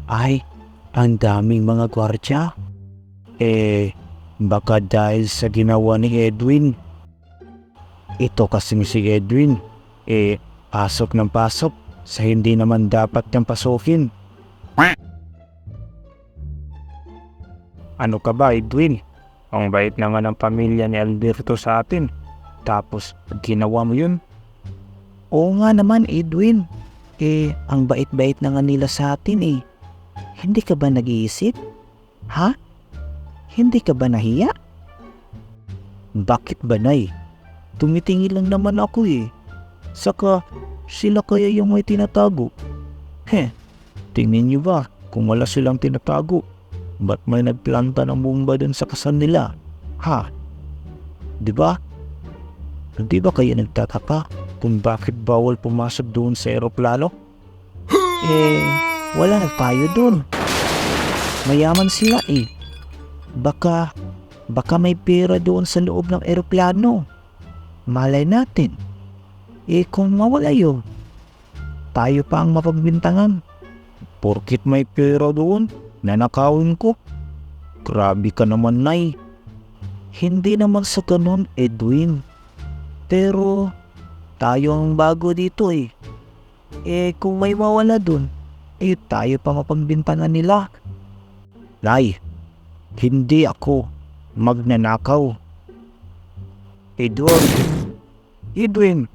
Ay, ang daming mga gwardya. Baka dahil sa ginawa ni Edwin. Ito kasing si Edwin, pasok ng pasok sa hindi naman dapat niyang pasukin. Ano ka ba, Edwin? Ang bait na nga ng pamilya ni Alberto sa atin. Tapos, ginawa mo yun? Oo nga naman, Edwin. Ang bait-bait na nga nila sa atin eh. Hindi ka ba nag-iisip? Ha? Hindi ka ba nahiya? Bakit ba, Nay? Tumitingin lang naman ako eh. Saka, sila kaya yung may tinatago? Tingnan niyo ba kung wala silang tinatago? Ba't may nagplanta ng bomba dun sa kasal nila? Ha? Diba? Hindi ba kayo nagtataka kung bakit bawal pumasok doon sa eroplano? Wala nagpayo doon. Mayaman sila eh. Baka may pera doon sa loob ng eroplano. Malay natin. Kung mawala yun, tayo pa ang mapagbintangan. Porkit may pera doon, nanakawin ko. Grabe ka naman, Nay. Hindi naman sa ganun, Edwin. Pero, tayo ang bago dito eh. Kung may mawala doon, tayo pa mapagbintangan nila. Nay, hindi ako magnanakaw. Edwin!